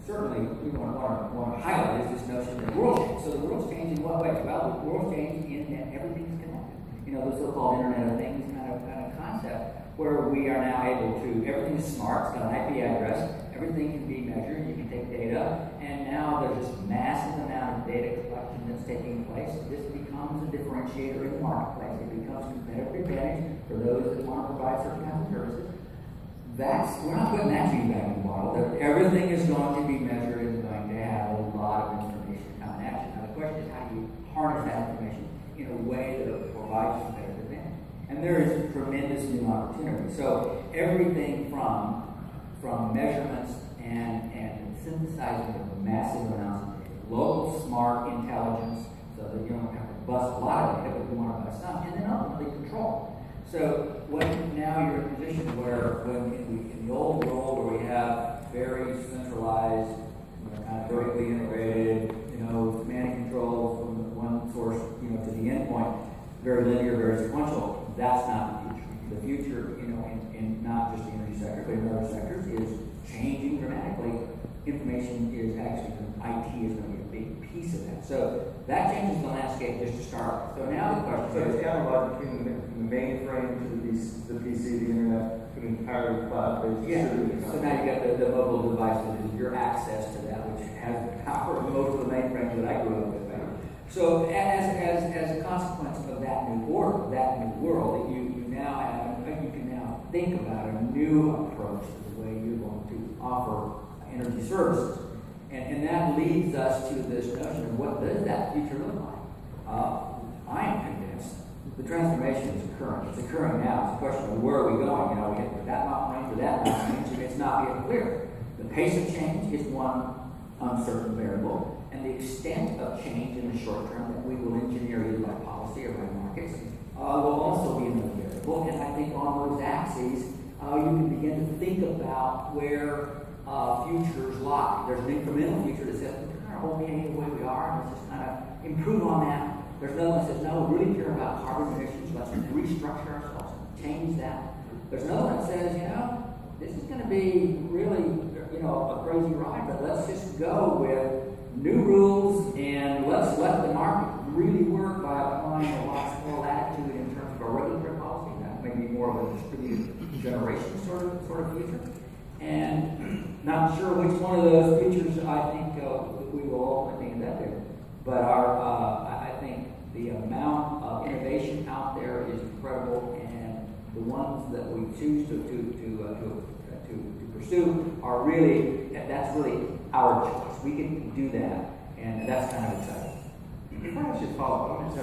Certainly we want to highlight is this notion that the world change. So the world's changing in what way? Well, the world's changing in that everything's connected. You know, the so-called Internet of Things kind of concept, where we are now able to, everything is smart, it's got an IP address, everything can be measured, you can take data, and now there's this massive amount of data collection that's taking place. This becomes a differentiator in the marketplace. It becomes competitive advantage for those that want to provide certain kinds of services. We're not putting that gene back in the bottle. That everything is going to be measured and going to have a lot of information coming at you. Now the question is, how do you harness that information in a way that provides competitive advantage? And there is tremendous new opportunity. So everything from measurements and synthesizing of massive amounts of data, local smart intelligence, so that you don't have to bust a lot of data, but you want to bust some, and then ultimately control. So when now you're in a position where in the old world where we have very centralized, kind of vertically integrated, command and control from one source, to the endpoint, very linear, very sequential, that's not the future. The future, in not just the energy sector, but in other sectors, is changing dramatically. Information is actually, IT is going to be a big piece of that. So that changes the landscape just to start. So now the question is, it's analog between the mainframe to the PC, the internet, to the entire cloud-based. Yeah. So now you got the mobile device that is your access to that, which has the power of most of the mainframes that I grew up with. So as a consequence of that new order, that new world, you can now think about a new approach to the way you're going to offer energy services. And that leads us to this notion of what does that future look like? I am convinced the transformation is occurring. It's occurring now. It's a question of where are we going? We hit that mountain range or that mountain range, and it's not yet clear. The pace of change is one uncertain variable, and the extent of change in the short term that we will engineer either by policy or by markets will also be another variable. And I think on those axes, you can begin to think about where futures lie. There's an incremental future that says we're kind of okay the way we are, and let's just kind of improve on that. There's another one that says, no, we really care about carbon emissions, let's restructure ourselves and change that. There's another one that says, this is going to be really, a crazy ride, but let's just go with new rules and let's let the market really work by applying a lot more latitude in terms of our regulatory policy. That may be more of a distributed generation sort of future. And not sure which one of those futures I think we will ultimately end up in. But I think the amount of innovation out there is incredible, and the ones that we choose to pursue are that's really our choice. We can do that, and that's kind of exciting. If I should follow up,